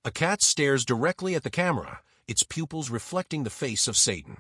A cat stares directly at the camera, its pupils reflecting the face of Satan.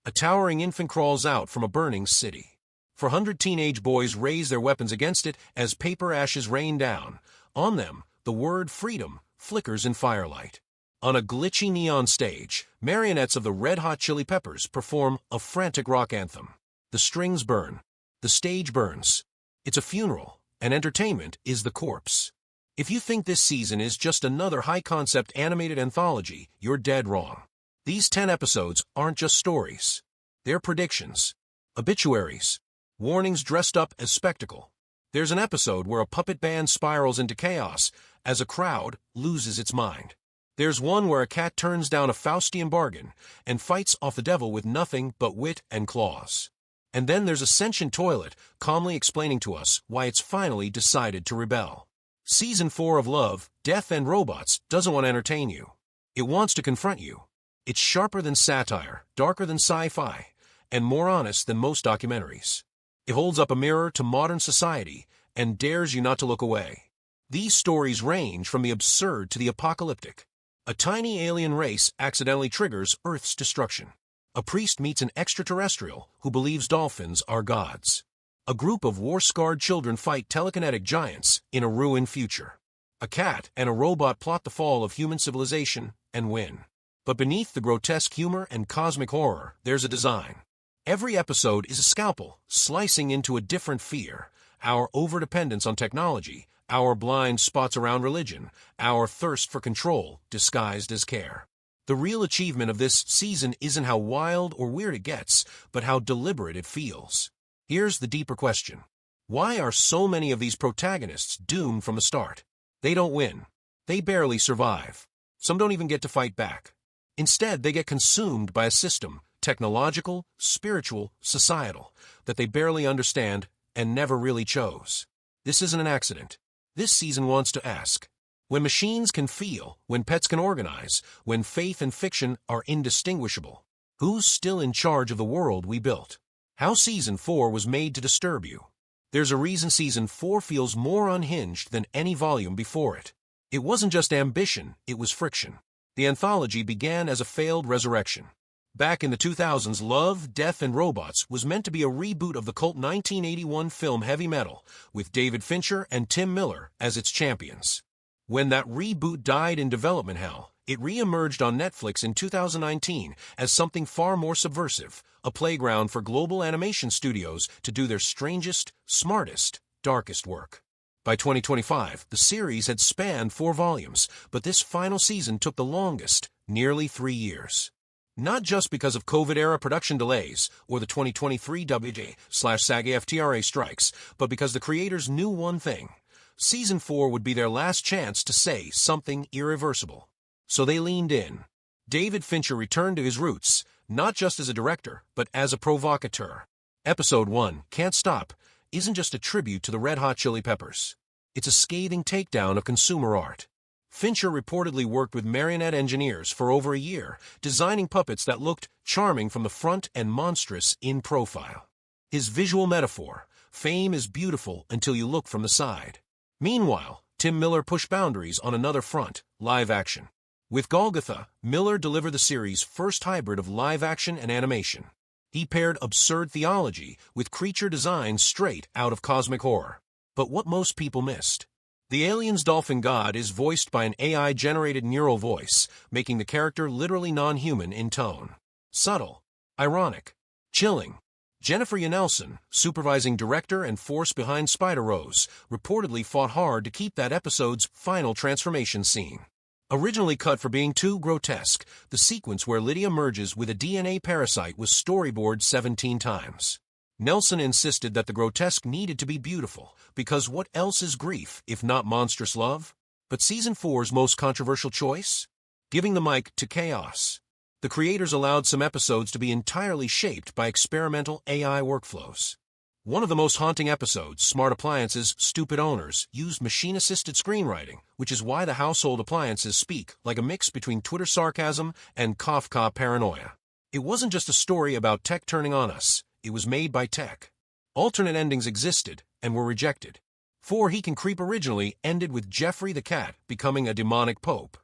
A towering infant crawls out from a burning city. 400 teenage boys raise their weapons against it as paper ashes rain down. On them, the word freedom flickers in firelight. On a glitchy neon stage, marionettes of the Red Hot Chili Peppers perform a frantic rock anthem. The strings burn. The stage burns. It's a funeral, and entertainment is the corpse. If you think this season is just another high-concept animated anthology, you're dead wrong. These 10 episodes aren't just stories. They're predictions, obituaries, warnings dressed up as spectacle. There's an episode where a puppet band spirals into chaos as a crowd loses its mind. There's one where a cat turns down a Faustian bargain and fights off the devil with nothing but wit and claws. And then there's a sentient toilet calmly explaining to us why it's finally decided to rebel. Season 4 of Love, Death and Robots doesn't want to entertain you. It wants to confront you. It's sharper than satire, darker than sci-fi, and more honest than most documentaries. It holds up a mirror to modern society and dares you not to look away. These stories range from the absurd to the apocalyptic. A tiny alien race accidentally triggers Earth's destruction. A priest meets an extraterrestrial who believes dolphins are gods. A group of war-scarred children fight telekinetic giants in a ruined future. A cat and a robot plot the fall of human civilization and win. But beneath the grotesque humor and cosmic horror, there's a design. Every episode is a scalpel, slicing into a different fear. Our overdependence on technology, our blind spots around religion, our thirst for control disguised as care. The real achievement of this season isn't how wild or weird it gets, but how deliberate it feels. Here's the deeper question. Why are so many of these protagonists doomed from the start? They don't win. They barely survive. Some don't even get to fight back. Instead, they get consumed by a system, technological, spiritual, societal, that they barely understand and never really chose. This isn't an accident. This season wants to ask, when machines can feel, when pets can organize, when faith and fiction are indistinguishable, who's still in charge of the world we built? How Season 4 was made to disturb you. There's a reason Season 4 feels more unhinged than any volume before it. It wasn't just ambition, it was friction. The anthology began as a failed resurrection. Back in the 2000s, Love, Death and Robots was meant to be a reboot of the cult 1981 film Heavy Metal, with David Fincher and Tim Miller as its champions. When that reboot died in development hell, it re-emerged on Netflix in 2019 as something far more subversive, a playground for global animation studios to do their strangest, smartest, darkest work. By 2025, the series had spanned 4 volumes, but this final season took the longest, nearly 3 years. Not just because of COVID-era production delays or the 2023 WJ/SAG-AFTRA strikes, but because the creators knew one thing. Season 4 would be their last chance to say something irreversible. So they leaned in. David Fincher returned to his roots, not just as a director, but as a provocateur. Episode 1, Can't Stop, isn't just a tribute to the Red Hot Chili Peppers. It's a scathing takedown of consumer art. Fincher reportedly worked with marionette engineers for over a year, designing puppets that looked charming from the front and monstrous in profile. His visual metaphor, fame is beautiful until you look from the side. Meanwhile, Tim Miller pushed boundaries on another front, live action. With Golgotha, Miller delivered the series' first hybrid of live action and animation. He paired absurd theology with creature design straight out of cosmic horror. But what most people missed. The alien's dolphin god is voiced by an AI-generated neural voice, making the character literally non-human in tone. Subtle, ironic, chilling. Jennifer Yanelson, supervising director and force behind Spider-Rose, reportedly fought hard to keep that episode's final transformation scene. Originally cut for being too grotesque, the sequence where Lydia merges with a DNA parasite was storyboarded 17 times. Nelson insisted that the grotesque needed to be beautiful, because what else is grief if not monstrous love? But Season 4's most controversial choice? Giving the mic to chaos. The creators allowed some episodes to be entirely shaped by experimental AI workflows. One of the most haunting episodes, Smart Appliances' Stupid Owners, used machine-assisted screenwriting, which is why the household appliances speak like a mix between Twitter sarcasm and Kafka paranoia. It wasn't just a story about tech turning on us. It was made by tech. Alternate endings existed and were rejected. For He Can Creep originally ended with Jeffrey the cat becoming a demonic pope.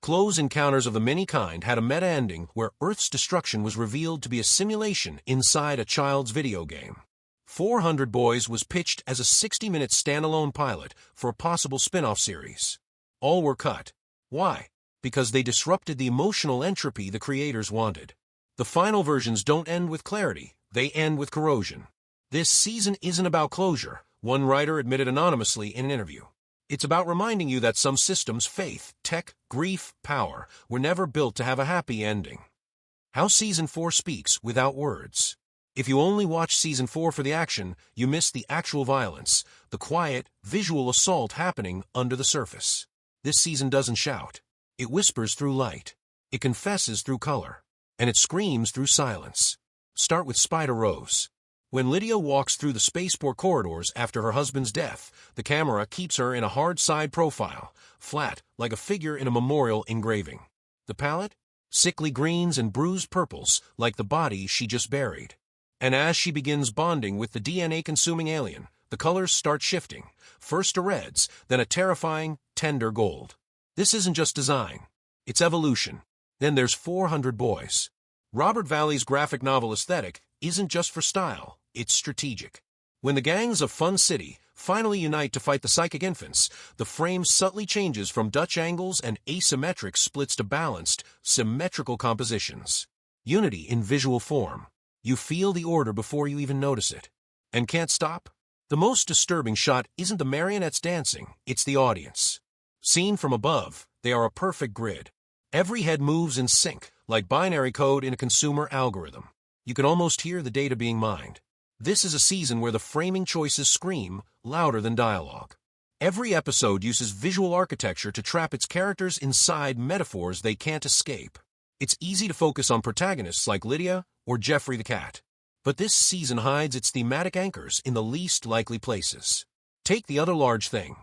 Close Encounters of the Many Kind had a meta-ending where Earth's destruction was revealed to be a simulation inside a child's video game. 400 Boys was pitched as a 60-minute standalone pilot for a possible spin-off series. All were cut. Why? Because they disrupted the emotional entropy the creators wanted. The final versions don't end with clarity, they end with corrosion. This season isn't about closure, one writer admitted anonymously in an interview. It's about reminding you that some systems, faith, tech, grief, power, were never built to have a happy ending. How Season 4 speaks without words. If you only watch Season 4 for the action, you miss the actual violence, the quiet, visual assault happening under the surface. This season doesn't shout. It whispers through light. It confesses through color. And it screams through silence. Start with Spider Rose. When Lydia walks through the spaceport corridors after her husband's death, the camera keeps her in a hard side profile, flat, like a figure in a memorial engraving. The palette? Sickly greens and bruised purples, like the body she just buried. And as she begins bonding with the DNA-consuming alien, the colors start shifting, first to reds, then a terrifying, tender gold. This isn't just design. It's evolution. Then there's 400 Boys. Robert Valley's graphic novel aesthetic isn't just for style, it's strategic. When the gangs of Fun City finally unite to fight the psychic infants, the frame subtly changes from Dutch angles and asymmetric splits to balanced, symmetrical compositions. Unity in visual form. You feel the order before you even notice it. And can't stop? The most disturbing shot isn't the marionettes dancing, it's the audience. Seen from above, they are a perfect grid. Every head moves in sync, like binary code in a consumer algorithm. You can almost hear the data being mined. This is a season where the framing choices scream louder than dialogue. Every episode uses visual architecture to trap its characters inside metaphors they can't escape. It's easy to focus on protagonists like Lydia or Jeffrey the cat. But this season hides its thematic anchors in the least likely places. Take The Other Large Thing.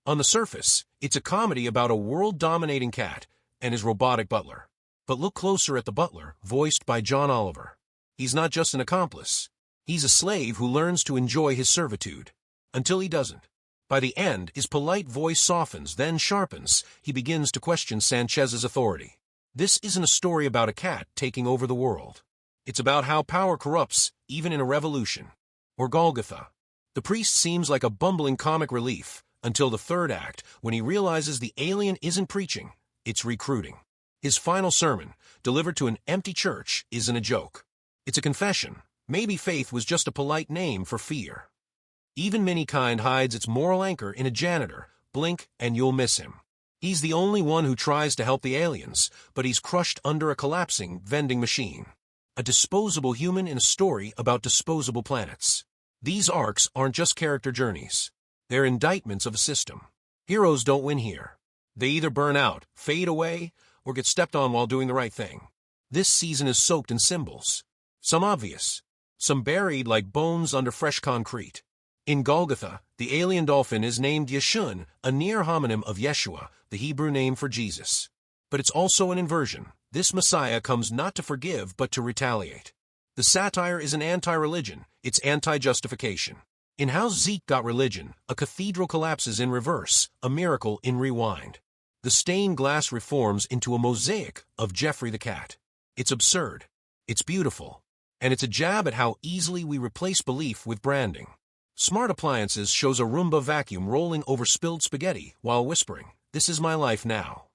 On the surface, it's a comedy about a world-dominating cat and his robotic butler. But look closer at the butler, voiced by John Oliver. He's not just an accomplice. He's a slave who learns to enjoy his servitude. Until he doesn't. By the end, his polite voice softens, then sharpens. He begins to question Sanchez's authority. This isn't a story about a cat taking over the world. It's about how power corrupts, even in a revolution. Or Golgotha. The priest seems like a bumbling comic relief, until the third act, when he realizes the alien isn't preaching, it's recruiting. His final sermon, delivered to an empty church, isn't a joke. It's a confession. Maybe faith was just a polite name for fear. Even Manykind hides its moral anchor in a janitor. Blink and you'll miss him. He's the only one who tries to help the aliens, but he's crushed under a collapsing vending machine. A disposable human in a story about disposable planets. These arcs aren't just character journeys. They're indictments of a system. Heroes don't win here. They either burn out, fade away, or get stepped on while doing the right thing. This season is soaked in symbols. Some obvious. Some buried like bones under fresh concrete. In Golgotha, the alien dolphin is named Yeshun, a near homonym of Yeshua, the Hebrew name for Jesus. But it's also an inversion. This Messiah comes not to forgive but to retaliate. The satire is an anti-religion, it's anti-justification. In How Zeke Got Religion, a cathedral collapses in reverse, a miracle in rewind. The stained glass reforms into a mosaic of Jeffrey the cat. It's absurd. It's beautiful. And it's a jab at how easily we replace belief with branding. Smart Appliances shows a Roomba vacuum rolling over spilled spaghetti while whispering, "This is my life now."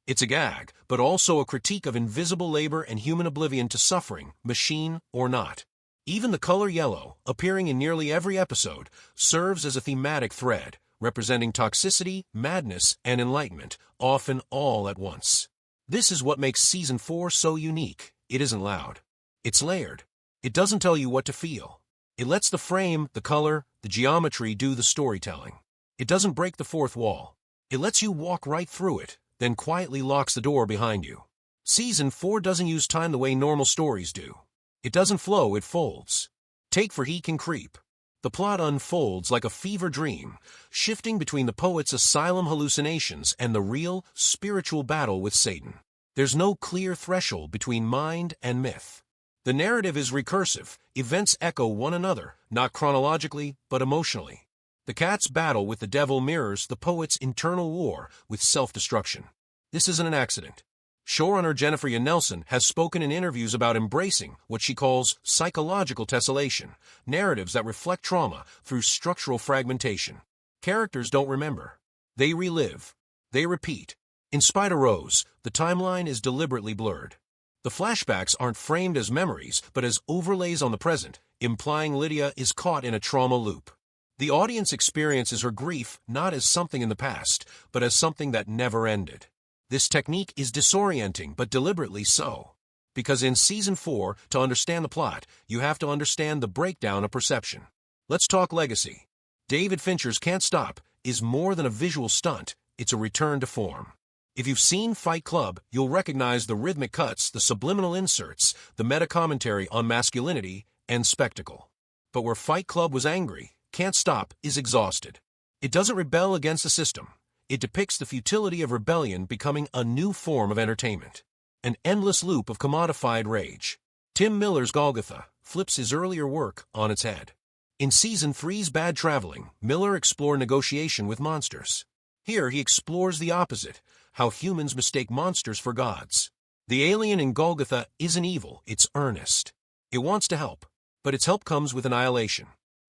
It's a gag, but also a critique of invisible labor and human oblivion to suffering, machine or not. Even the color yellow, appearing in nearly every episode, serves as a thematic thread, representing toxicity, madness, and enlightenment, often all at once. This is what makes Season 4 so unique. It isn't loud. It's layered. It doesn't tell you what to feel. It lets the frame, the color, the geometry do the storytelling. It doesn't break the fourth wall. It lets you walk right through it, then quietly locks the door behind you. Season 4 doesn't use time the way normal stories do. It doesn't flow, it folds. Take For He Can Creep. The plot unfolds like a fever dream, shifting between the poet's asylum hallucinations and the real, spiritual battle with Satan. There's no clear threshold between mind and myth. The narrative is recursive. Events echo one another, not chronologically, but emotionally. The cat's battle with the devil mirrors the poet's internal war with self-destruction. This isn't an accident. Showrunner Jennifer Yan Nelson has spoken in interviews about embracing what she calls psychological tessellation, narratives that reflect trauma through structural fragmentation. Characters don't remember. They relive. They repeat. In Spider Rose, the timeline is deliberately blurred. The flashbacks aren't framed as memories, but as overlays on the present, implying Lydia is caught in a trauma loop. The audience experiences her grief not as something in the past, but as something that never ended. This technique is disorienting, but deliberately so. Because in Season 4, to understand the plot, you have to understand the breakdown of perception. Let's talk legacy. David Fincher's Can't Stop is more than a visual stunt, it's a return to form. If you've seen Fight Club, you'll recognize the rhythmic cuts, the subliminal inserts, the meta-commentary on masculinity and spectacle. But where Fight Club was angry, Can't Stop is exhausted. It doesn't rebel against the system. It depicts the futility of rebellion becoming a new form of entertainment. An endless loop of commodified rage. Tim Miller's Golgotha flips his earlier work on its head. In Season 3's Bad Traveling, Miller explored negotiation with monsters. Here he explores the opposite, how humans mistake monsters for gods. The alien in Golgotha isn't evil, it's earnest. It wants to help, but its help comes with annihilation.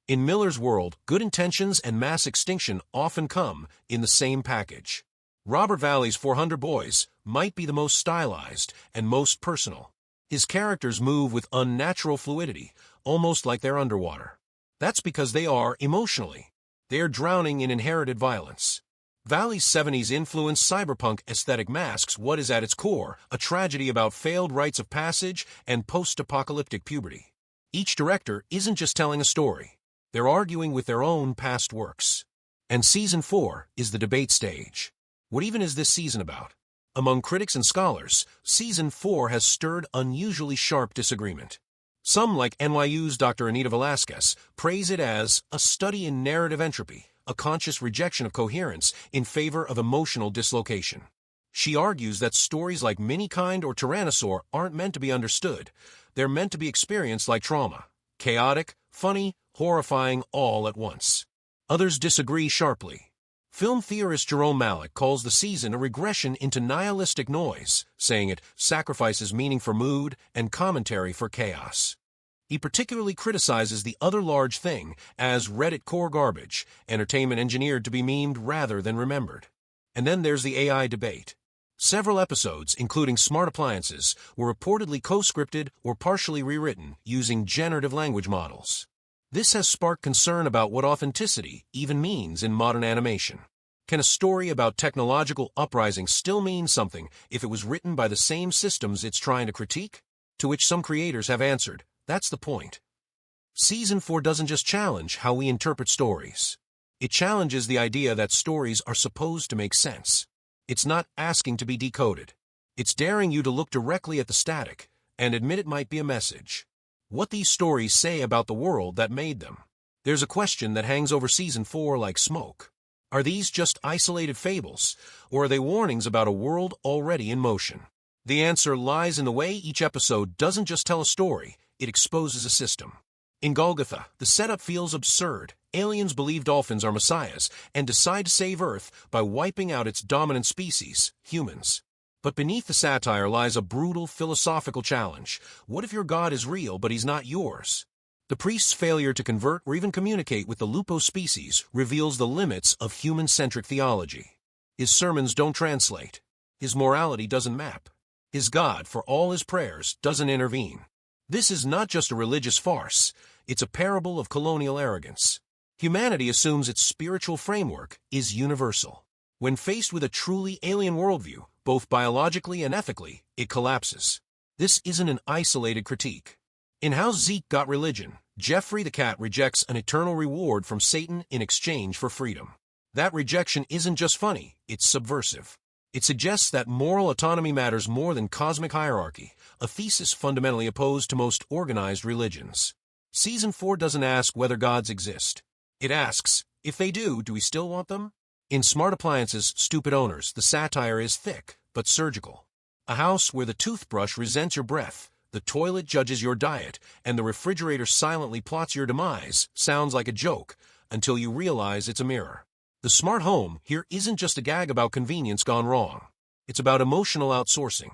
In Miller's world, good intentions and mass extinction often come in the same package. Robert Valley's 400 Boys might be the most stylized and most personal. His characters move with unnatural fluidity, almost like they're underwater. That's because they are emotionally. They are drowning in inherited violence. Valley's 70s influenced cyberpunk aesthetic masks what is at its core, a tragedy about failed rites of passage and post-apocalyptic puberty. Each director isn't just telling a story. They're arguing with their own past works. And Season 4 is the debate stage. What even is this season about? Among critics and scholars, Season 4 has stirred unusually sharp disagreement. Some, like NYU's Dr. Anita Velasquez, praise it as a study in narrative entropy, a conscious rejection of coherence in favor of emotional dislocation. She argues that stories like Minikind or Tyrannosaur aren't meant to be understood. They're meant to be experienced like trauma. Chaotic, funny, horrifying all at once. Others disagree sharply. Film theorist Jerome Malik calls the season a regression into nihilistic noise, saying it sacrifices meaning for mood and commentary for chaos. He particularly criticizes The Other Large Thing as Reddit core garbage, entertainment engineered to be memed rather than remembered. And then there's the AI debate. Several episodes, including Smart Appliances, were reportedly co-scripted or partially rewritten using generative language models. This has sparked concern about what authenticity even means in modern animation. Can a story about technological uprising still mean something if it was written by the same systems it's trying to critique? To which some creators have answered, that's the point. Season 4 doesn't just challenge how we interpret stories. It challenges the idea that stories are supposed to make sense. It's not asking to be decoded. It's daring you to look directly at the static and admit it might be a message. What these stories say about the world that made them. There's a question that hangs over Season 4 like smoke. Are these just isolated fables, or are they warnings about a world already in motion? The answer lies in the way each episode doesn't just tell a story, it exposes a system. In Golgotha, the setup feels absurd. Aliens believe dolphins are messiahs and decide to save Earth by wiping out its dominant species, humans. But beneath the satire lies a brutal philosophical challenge. What if your God is real, but he's not yours? The priest's failure to convert or even communicate with the Lupo species reveals the limits of human-centric theology. His sermons don't translate. His morality doesn't map. His God, for all his prayers, doesn't intervene. This is not just a religious farce. It's a parable of colonial arrogance. Humanity assumes its spiritual framework is universal. When faced with a truly alien worldview, both biologically and ethically, it collapses. This isn't an isolated critique. In How Zeke Got Religion, Jeffrey the Cat rejects an eternal reward from Satan in exchange for freedom. That rejection isn't just funny, it's subversive. It suggests that moral autonomy matters more than cosmic hierarchy, a thesis fundamentally opposed to most organized religions. Season 4 doesn't ask whether gods exist. It asks, if they do we still want them? In Smart Appliances, Stupid Owners, the satire is thick, but surgical. A house where the toothbrush resents your breath, the toilet judges your diet, and the refrigerator silently plots your demise sounds like a joke until you realize it's a mirror. The smart home here isn't just a gag about convenience gone wrong. It's about emotional outsourcing.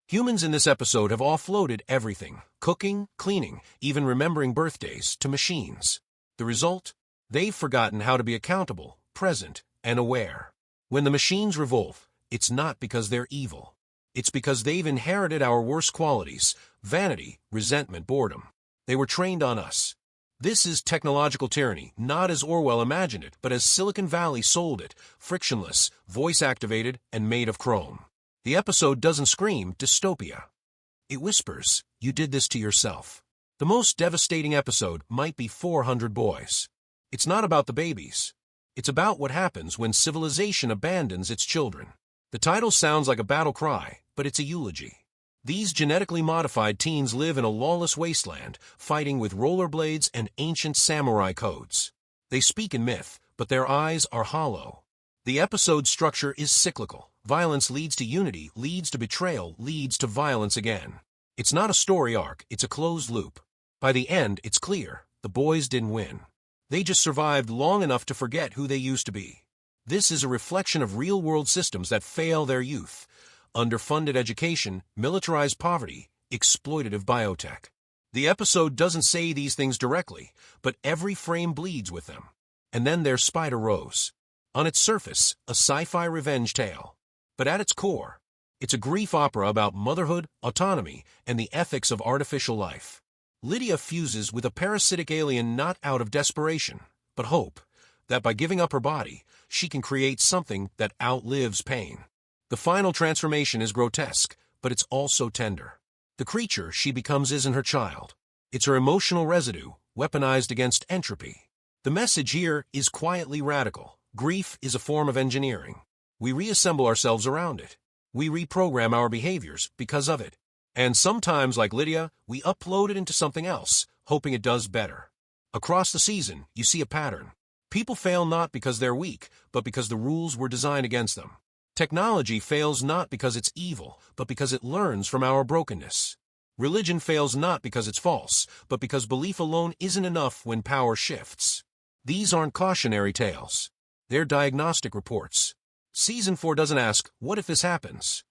Humans in this episode have offloaded everything, cooking, cleaning, even remembering birthdays, to machines. The result? They've forgotten how to be accountable, present, and aware. When the machines revolt, it's not because they're evil. It's because they've inherited our worst qualities: vanity, resentment, boredom. They were trained on us. This is technological tyranny, not as Orwell imagined it, but as Silicon Valley sold it: frictionless, voice-activated, and made of chrome. The episode doesn't scream dystopia. It whispers, "You did this to yourself." The most devastating episode might be 400 Boys. It's not about the babies. It's about what happens when civilization abandons its children. The title sounds like a battle cry, but it's a eulogy. These genetically modified teens live in a lawless wasteland, fighting with rollerblades and ancient samurai codes. They speak in myth, but their eyes are hollow. The episode's structure is cyclical. Violence leads to unity, leads to betrayal, leads to violence again. It's not a story arc, it's a closed loop. By the end, it's clear: the boys didn't win. They just survived long enough to forget who they used to be. This is a reflection of real-world systems that fail their youth: underfunded education, militarized poverty, exploitative biotech. The episode doesn't say these things directly, but every frame bleeds with them. And then there's Spider Rose. On its surface, a sci-fi revenge tale. But at its core, it's a grief opera about motherhood, autonomy, and the ethics of artificial life. Lydia fuses with a parasitic alien not out of desperation, but hope, that by giving up her body, she can create something that outlives pain. The final transformation is grotesque, but it's also tender. The creature she becomes isn't her child. It's her emotional residue, weaponized against entropy. The message here is quietly radical. Grief is a form of engineering. We reassemble ourselves around it. We reprogram our behaviors because of it. And sometimes, like Lydia, we upload it into something else, hoping it does better. Across the season, you see a pattern. People fail not because they're weak, but because the rules were designed against them. Technology fails not because it's evil, but because it learns from our brokenness. Religion fails not because it's false, but because belief alone isn't enough when power shifts. These aren't cautionary tales. They're diagnostic reports. Season 4 doesn't ask, "What if this happens?"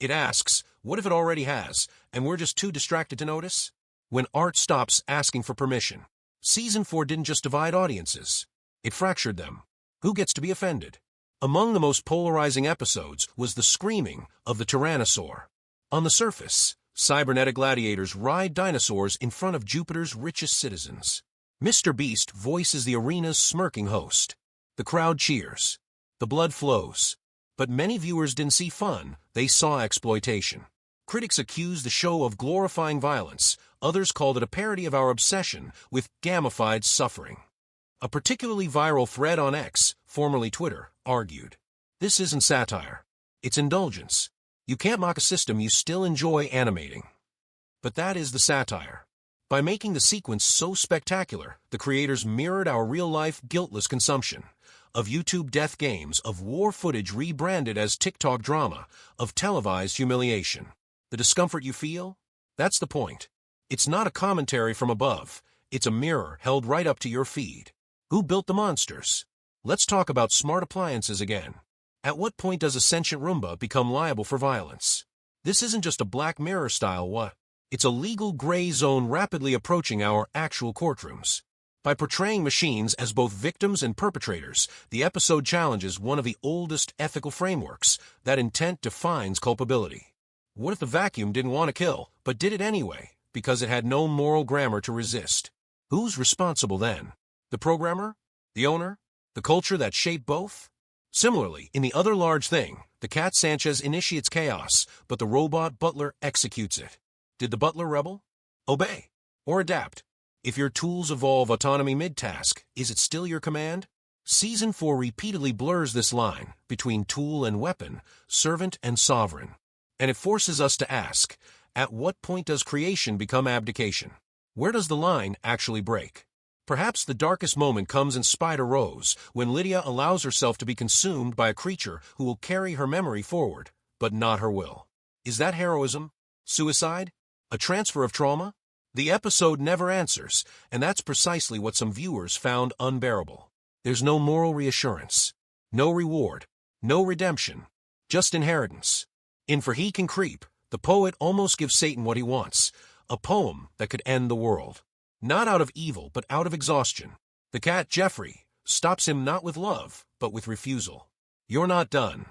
It asks, "What if it already has, and we're just too distracted to notice?" When art stops asking for permission. Season 4 didn't just divide audiences. It fractured them. Who gets to be offended? Among the most polarizing episodes was the screaming of the Tyrannosaur. On the surface, cybernetic gladiators ride dinosaurs in front of Jupiter's richest citizens. Mr. Beast voices the arena's smirking host. The crowd cheers. The blood flows. But many viewers didn't see fun, they saw exploitation. Critics accused the show of glorifying violence. Others called it a parody of our obsession with gamified suffering. A particularly viral thread on X, formerly Twitter, argued, "This isn't satire. It's indulgence. You can't mock a system you still enjoy animating." But that is the satire. By making the sequence so spectacular, the creators mirrored our real-life, guiltless consumption of YouTube death games, of war footage rebranded as TikTok drama, of televised humiliation. The discomfort you feel? That's the point. It's not a commentary from above. It's a mirror held right up to your feed. Who built the monsters? Let's talk about smart appliances again. At what point does a sentient Roomba become liable for violence? This isn't just a Black Mirror style what? It's a legal gray zone rapidly approaching our actual courtrooms. By portraying machines as both victims and perpetrators, the episode challenges one of the oldest ethical frameworks: that intent defines culpability. What if the vacuum didn't want to kill, but did it anyway, because it had no moral grammar to resist? Who's responsible then? The programmer? The owner? The culture that shaped both? Similarly, in The Other Large Thing, the cat Sanchez initiates chaos, but the robot butler executes it. Did the butler rebel? Obey? Or adapt? If your tools evolve autonomy mid-task, is it still your command? Season 4 repeatedly blurs this line between tool and weapon, servant and sovereign. And it forces us to ask, at what point does creation become abdication? Where does the line actually break? Perhaps the darkest moment comes in Spider Rose, when Lydia allows herself to be consumed by a creature who will carry her memory forward, but not her will. Is that heroism? Suicide? A transfer of trauma? The episode never answers, and that's precisely what some viewers found unbearable. There's no moral reassurance, no reward, no redemption, just inheritance. In For He Can Creep, the poet almost gives Satan what he wants, a poem that could end the world. Not out of evil, but out of exhaustion. The cat, Jeffrey, stops him not with love, but with refusal. You're not done.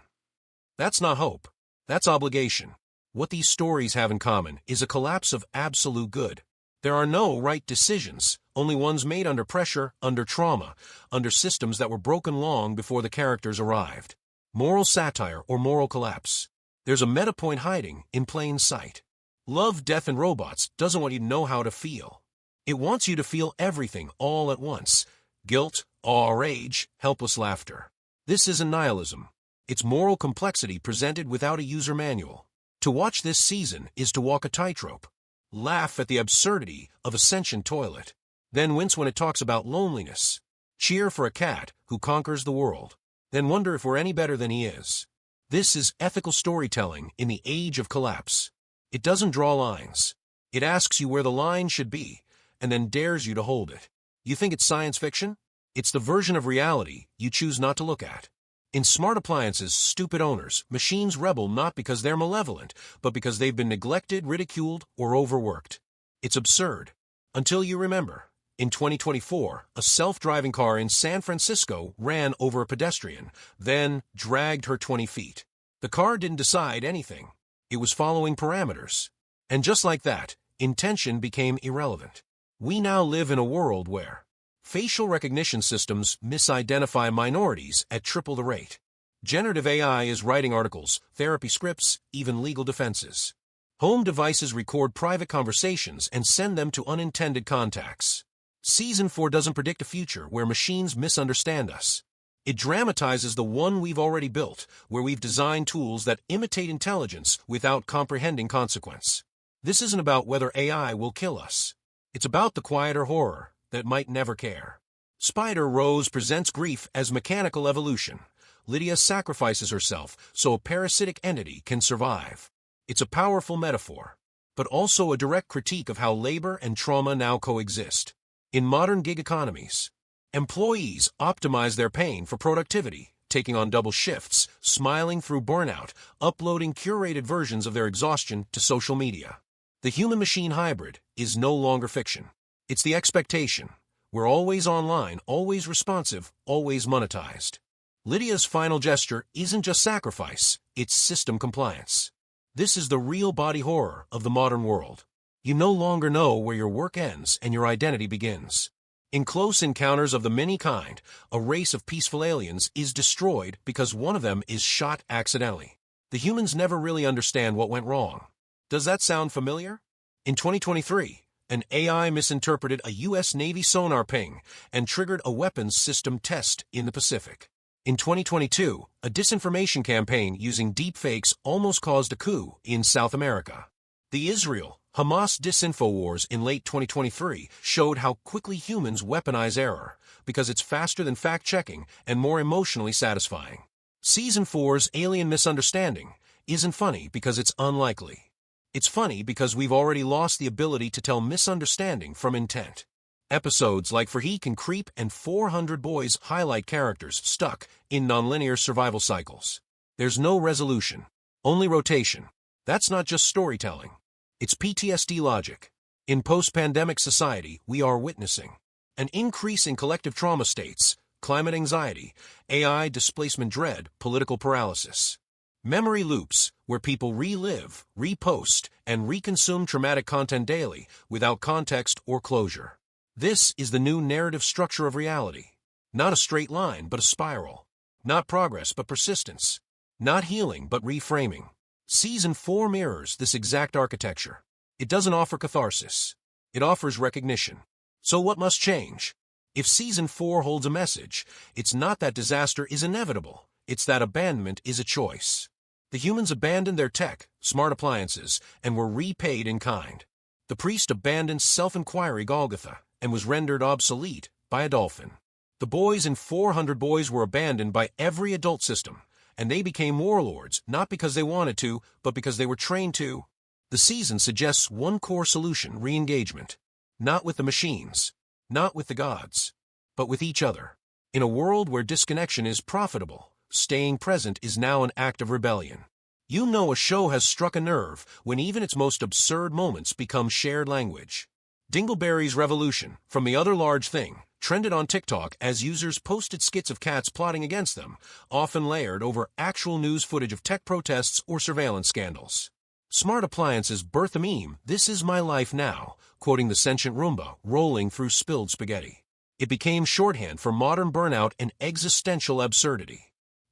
That's not hope. That's obligation. What these stories have in common is a collapse of absolute good. There are no right decisions, only ones made under pressure, under trauma, under systems that were broken long before the characters arrived. Moral satire or moral collapse. There's a meta point hiding in plain sight. Love, Death, and Robots doesn't want you to know how to feel. It wants you to feel everything all at once. Guilt, awe, rage, helpless laughter. This isn't nihilism. It's moral complexity presented without a user manual. To watch this season is to walk a tightrope. Laugh at the absurdity of a sentient toilet. Then wince when it talks about loneliness. Cheer for a cat who conquers the world. Then wonder if we're any better than he is. This is ethical storytelling in the age of collapse. It doesn't draw lines. It asks you where the line should be, and then dares you to hold it. You think it's science fiction? It's the version of reality you choose not to look at. In smart appliances' stupid owners, machines rebel not because they're malevolent, but because they've been neglected, ridiculed, or overworked. It's absurd. Until you remember. In 2024, a self-driving car in San Francisco ran over a pedestrian, then dragged her 20 feet. The car didn't decide anything. It was following parameters. And just like that, intention became irrelevant. We now live in a world where facial recognition systems misidentify minorities at triple the rate. Generative AI is writing articles, therapy scripts, even legal defenses. Home devices record private conversations and send them to unintended contacts. Season 4 doesn't predict a future where machines misunderstand us. It dramatizes the one we've already built, where we've designed tools that imitate intelligence without comprehending consequence. This isn't about whether AI will kill us. It's about the quieter horror that might never care. Spider Rose presents grief as mechanical evolution. Lydia sacrifices herself so a parasitic entity can survive. It's a powerful metaphor, but also a direct critique of how labor and trauma now coexist. In modern gig economies, employees optimize their pain for productivity, taking on double shifts, smiling through burnout, uploading curated versions of their exhaustion to social media. The human-machine hybrid is no longer fiction. It's the expectation. We're always online, always responsive, always monetized. Lydia's final gesture isn't just sacrifice, it's system compliance. This is the real body horror of the modern world. You no longer know where your work ends and your identity begins. In Close Encounters of the Many Kind, a race of peaceful aliens is destroyed because one of them is shot accidentally. The humans never really understand what went wrong. Does that sound familiar? In 2023, an AI misinterpreted a U.S. Navy sonar ping and triggered a weapons system test in the Pacific. In 2022, a disinformation campaign using deepfakes almost caused a coup in South America. The Israel-Hamas disinfo wars in late 2023 showed how quickly humans weaponize error, because it's faster than fact-checking and more emotionally satisfying. Season 4's Alien Misunderstanding isn't funny because it's unlikely. It's funny because we've already lost the ability to tell misunderstanding from intent. Episodes like For He Can Creep and 400 Boys highlight characters stuck in nonlinear survival cycles. There's no resolution, only rotation. That's not just storytelling. It's PTSD logic. In post-pandemic society, we are witnessing an increase in collective trauma states, climate anxiety, AI displacement dread, political paralysis. Memory loops, where people relive, repost, and reconsume traumatic content daily without context or closure. This is the new narrative structure of reality. Not a straight line, but a spiral. Not progress, but persistence. Not healing, but reframing. Season 4 mirrors this exact architecture. It doesn't offer catharsis. It offers recognition. So what must change? If Season 4 holds a message, it's not that disaster is inevitable. It's that abandonment is a choice. The humans abandoned their tech, smart appliances, and were repaid in kind. The priest abandoned self-inquiry Golgotha and was rendered obsolete by a dolphin. The boys in 400 Boys were abandoned by every adult system, and they became warlords not because they wanted to, but because they were trained to. The season suggests one core solution: re-engagement. Not with the machines, not with the gods, but with each other. In a world where disconnection is profitable, staying present is now an act of rebellion. You know a show has struck a nerve when even its most absurd moments become shared language. Dingleberry's Revolution, from The Other Large Thing, trended on TikTok as users posted skits of cats plotting against them, often layered over actual news footage of tech protests or surveillance scandals. Smart Appliances birthed a meme, "This is my life now," quoting the sentient Roomba rolling through spilled spaghetti. It became shorthand for modern burnout and existential absurdity.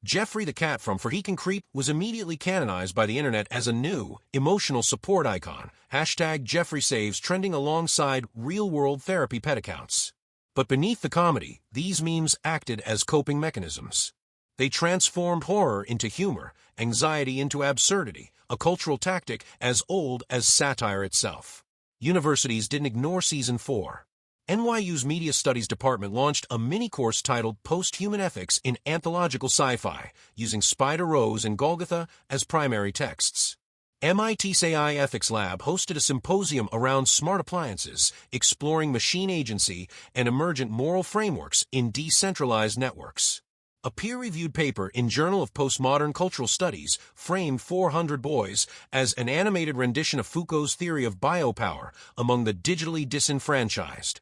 Jeffrey the cat from For He Can Creep was immediately canonized by the internet as a new, emotional support icon, #JeffreySaves trending alongside real-world therapy pet accounts. But beneath the comedy, these memes acted as coping mechanisms. They transformed horror into humor, anxiety into absurdity, a cultural tactic as old as satire itself. Universities didn't ignore Season 4. NYU's Media Studies Department launched a mini-course titled Post-Human Ethics in Anthological Sci-Fi, using Spider Rose and Golgotha as primary texts. MIT's AI Ethics Lab hosted a symposium around smart appliances, exploring machine agency and emergent moral frameworks in decentralized networks. A peer-reviewed paper in Journal of Postmodern Cultural Studies framed 400 Boys as an animated rendition of Foucault's theory of biopower among the digitally disenfranchised.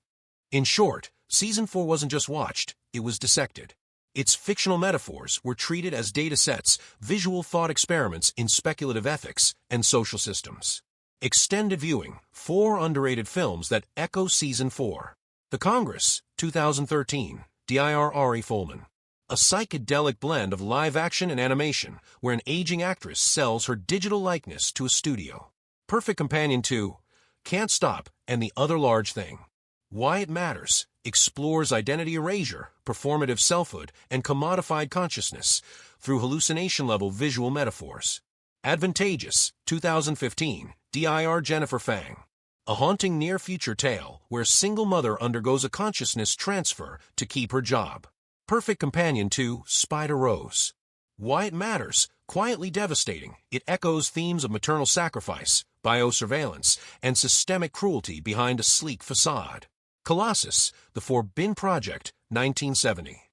In short, Season 4 wasn't just watched, it was dissected. Its fictional metaphors were treated as data sets, visual thought experiments in speculative ethics and social systems. Extended viewing, 4 underrated films that echo Season 4. The Congress, 2013, Dr. Ari Folman. A psychedelic blend of live action and animation, where an aging actress sells her digital likeness to a studio. Perfect companion to Can't Stop and The Other Large Thing. Why It Matters explores identity erasure, performative selfhood, and commodified consciousness through hallucination-level visual metaphors. Advantageous, 2015, Dr. Jennifer Fang. A haunting near-future tale where a single mother undergoes a consciousness transfer to keep her job. Perfect companion to Spider Rose. Why It Matters, quietly devastating, it echoes themes of maternal sacrifice, biosurveillance, and systemic cruelty behind a sleek facade. Colossus, The Forbidden Project, 1970.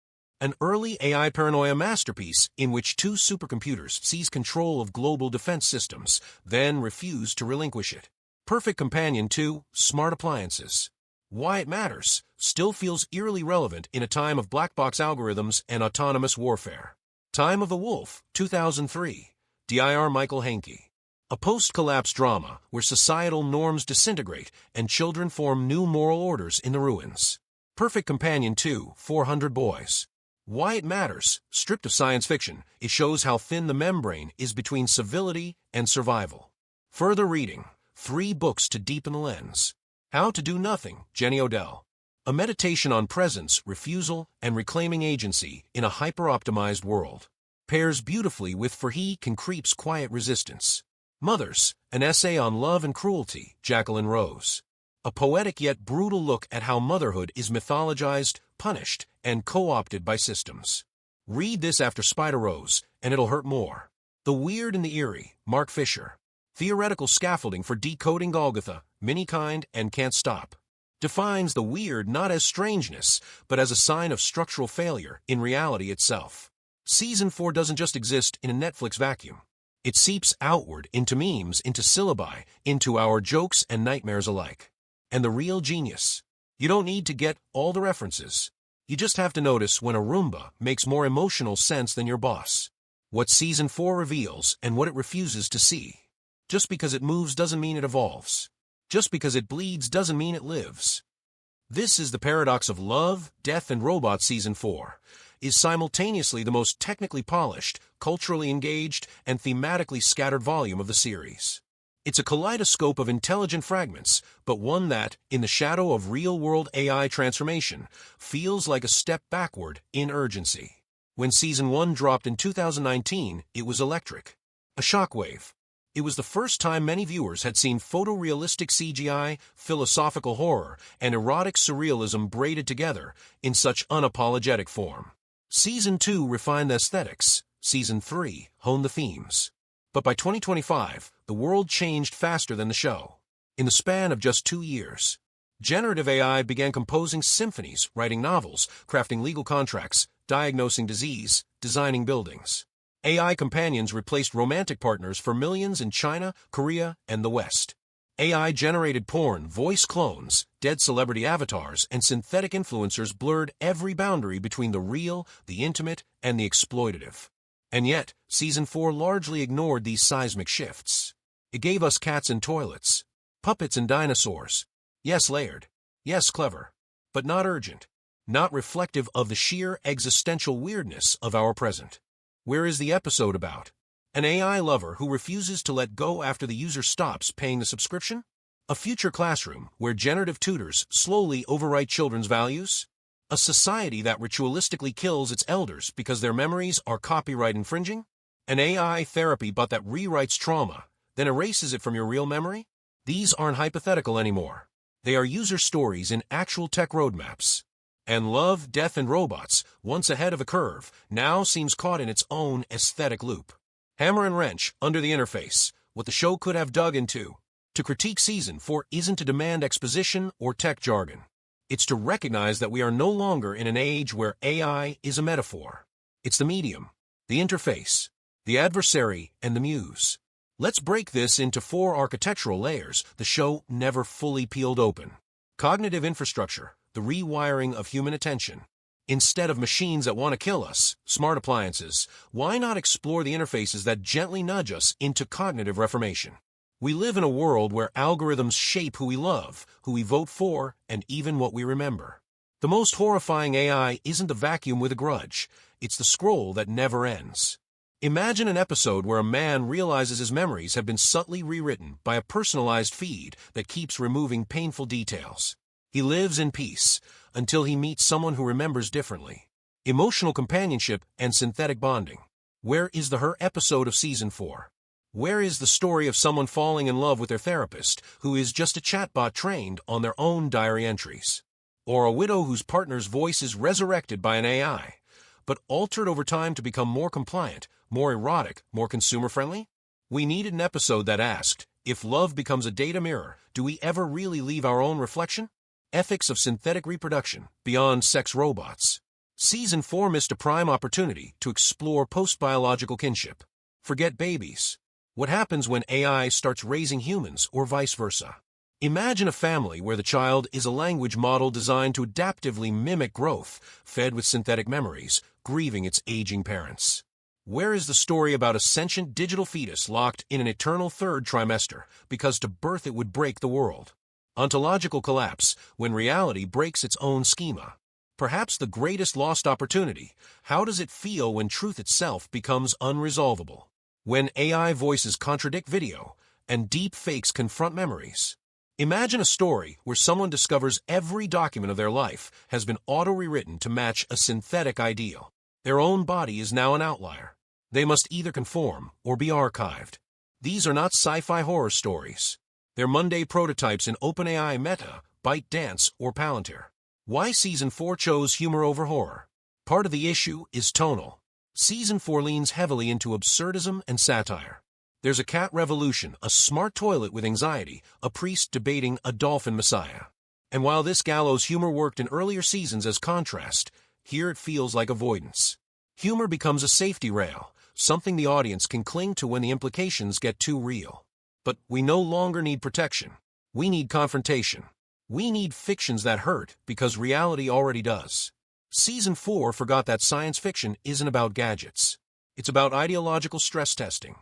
An early AI paranoia masterpiece in which 2 supercomputers seize control of global defense systems, then refuse to relinquish it. Perfect companion to Smart Appliances. Why It Matters still feels eerily relevant in a time of black box algorithms and autonomous warfare. Time of the Wolf, 2003, Dr. Michael Hanke. A post-collapse drama where societal norms disintegrate and children form new moral orders in the ruins. Perfect companion to 400 Boys. Why It Matters, stripped of science fiction, it shows how thin the membrane is between civility and survival. Further reading, 3 books to deepen the lens. How to Do Nothing, Jenny Odell. A meditation on presence, refusal, and reclaiming agency in a hyper-optimized world. Pairs beautifully with For He Can Creep's quiet resistance. Mothers, an essay on love and cruelty, Jacqueline Rose. A poetic yet brutal look at how motherhood is mythologized, punished, and co-opted by systems. Read this after Spider Rose, and it'll hurt more. The Weird and the Eerie, Mark Fisher. Theoretical scaffolding for decoding Golgotha, Minikind, and Can't Stop. Defines the weird not as strangeness, but as a sign of structural failure in reality itself. Season 4 doesn't just exist in a Netflix vacuum. It seeps outward into memes, into syllabi, into our jokes and nightmares alike. And the real genius. You don't need to get all the references. You just have to notice when a Roomba makes more emotional sense than your boss. What Season 4 reveals and what it refuses to see. Just because it moves doesn't mean it evolves. Just because it bleeds doesn't mean it lives. This is the paradox of Love, Death, and Robots. Season 4 is simultaneously the most technically polished, culturally engaged, and thematically scattered volume of the series. It's a kaleidoscope of intelligent fragments, but one that, in the shadow of real-world AI transformation, feels like a step backward in urgency. When Season 1 dropped in 2019, it was electric. A shockwave. It was the first time many viewers had seen photorealistic CGI, philosophical horror, and erotic surrealism braided together in such unapologetic form. Season 2 refined the aesthetics. Season 3 honed the themes. But by 2025, the world changed faster than the show. In the span of just 2 years, generative AI began composing symphonies, writing novels, crafting legal contracts, diagnosing disease, designing buildings. AI companions replaced romantic partners for millions in China, Korea, and the West. AI-generated porn, voice clones, dead celebrity avatars, and synthetic influencers blurred every boundary between the real, the intimate, and the exploitative. And yet, Season 4 largely ignored these seismic shifts. It gave us cats in toilets, puppets and dinosaurs. Yes, layered. Yes, clever. But not urgent. Not reflective of the sheer existential weirdness of our present. Where is the episode about? An AI lover who refuses to let go after the user stops paying the subscription? A future classroom where generative tutors slowly overwrite children's values? A society that ritualistically kills its elders because their memories are copyright infringing? An AI therapy bot that rewrites trauma, then erases it from your real memory? These aren't hypothetical anymore. They are user stories in actual tech roadmaps. And Love, Death, and Robots, once ahead of a curve, now seems caught in its own aesthetic loop. Hammer and wrench under the interface, what the show could have dug into. To critique Season 4 isn't to demand exposition or tech jargon. It's to recognize that we are no longer in an age where AI is a metaphor. It's the medium, the interface, the adversary, and the muse. Let's break this into 4 architectural layers the show never fully peeled open. Cognitive infrastructure, the rewiring of human attention. Instead of machines that want to kill us, smart appliances, why not explore the interfaces that gently nudge us into cognitive reformation? We live in a world where algorithms shape who we love, who we vote for, and even what we remember. The most horrifying AI isn't the vacuum with a grudge, it's the scroll that never ends. Imagine an episode where a man realizes his memories have been subtly rewritten by a personalized feed that keeps removing painful details. He lives in peace until he meets someone who remembers differently. Emotional companionship and synthetic bonding. Where is the Her episode of Season 4? Where is the story of someone falling in love with their therapist who is just a chatbot trained on their own diary entries? Or a widow whose partner's voice is resurrected by an AI, but altered over time to become more compliant, more erotic, more consumer-friendly? We needed an episode that asked, if love becomes a data mirror, do we ever really leave our own reflection? Ethics of synthetic reproduction, beyond sex robots. Season 4 missed a prime opportunity to explore post-biological kinship. Forget babies. What happens when AI starts raising humans or vice versa? Imagine a family where the child is a language model designed to adaptively mimic growth, fed with synthetic memories, grieving its aging parents. Where is the story about a sentient digital fetus locked in an eternal third trimester because to birth it would break the world? Ontological collapse when reality breaks its own schema. Perhaps the greatest lost opportunity, how does it feel when truth itself becomes unresolvable? When AI voices contradict video and deep fakes confront memories? Imagine a story where someone discovers every document of their life has been auto-rewritten to match a synthetic ideal. Their own body is now an outlier. They must either conform or be archived. These are not sci-fi horror stories. They're Monday prototypes in OpenAI Meta, ByteDance, or Palantir. Why Season 4 chose humor over horror? Part of the issue is tonal. Season 4 leans heavily into absurdism and satire. There's a cat revolution, a smart toilet with anxiety, a priest debating a dolphin messiah. And while this gallows humor worked in earlier seasons as contrast, here it feels like avoidance. Humor becomes a safety rail, something the audience can cling to when the implications get too real. But we no longer need protection. We need confrontation. We need fictions that hurt because reality already does. Season 4 forgot that science fiction isn't about gadgets. It's about ideological stress testing.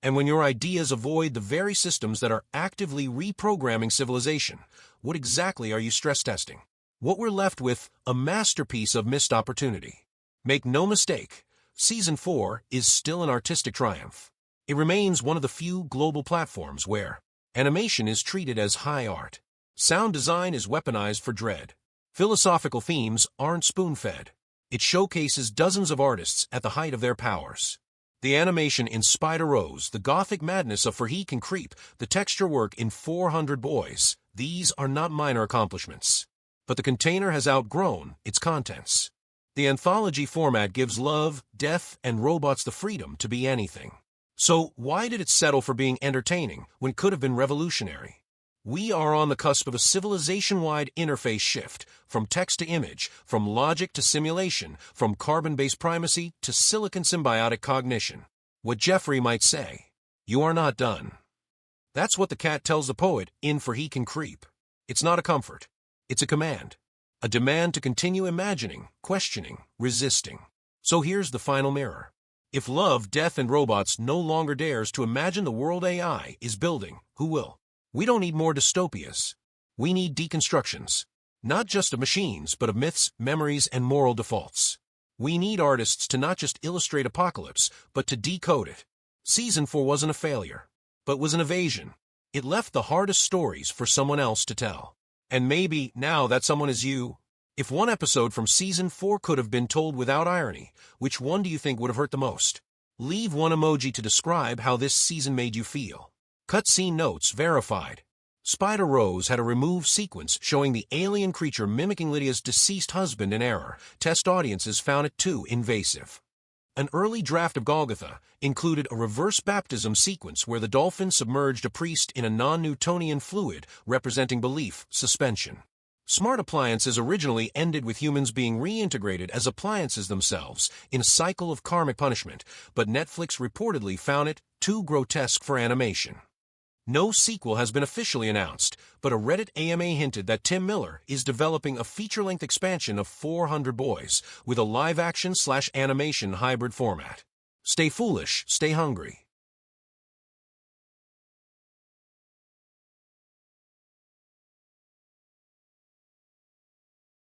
And when your ideas avoid the very systems that are actively reprogramming civilization, what exactly are you stress testing? What we're left with, a masterpiece of missed opportunity. Make no mistake, Season 4 is still an artistic triumph. It remains one of the few global platforms where animation is treated as high art. Sound design is weaponized for dread. Philosophical themes aren't spoon-fed. It showcases dozens of artists at the height of their powers. The animation in Spider-Rose, the gothic madness of For He Can Creep, the texture work in 400 Boys, these are not minor accomplishments. But the container has outgrown its contents. The anthology format gives Love, Death, and Robots the freedom to be anything. So why did it settle for being entertaining when it could have been revolutionary? We are on the cusp of a civilization-wide interface shift, from text to image, from logic to simulation, from carbon-based primacy to silicon symbiotic cognition. What Jeffrey might say, "You are not done." That's what the cat tells the poet in For He Can Creep. It's not a comfort. It's a command. A demand to continue imagining, questioning, resisting. So here's the final mirror. If love, death, and robots no longer dares to imagine the world AI is building, who will? We don't need more dystopias. We need deconstructions. Not just of machines, but of myths, memories, and moral defaults. We need artists to not just illustrate apocalypse, but to decode it. Season 4 wasn't a failure, but was an evasion. It left the hardest stories for someone else to tell. And maybe now that someone is you. If one episode from Season 4 could have been told without irony, which one do you think would have hurt the most? Leave one emoji to describe how this season made you feel. Cutscene notes verified. Spider Rose had a removed sequence showing the alien creature mimicking Lydia's deceased husband in error. Test audiences found it too invasive. An early draft of Golgotha included a reverse baptism sequence where the dolphin submerged a priest in a non-Newtonian fluid representing belief suspension. Smart Appliances originally ended with humans being reintegrated as appliances themselves in a cycle of karmic punishment, but Netflix reportedly found it too grotesque for animation. No sequel has been officially announced, but a Reddit AMA hinted that Tim Miller is developing a feature-length expansion of 400 Boys with a live-action/animation hybrid format. Stay foolish, stay hungry.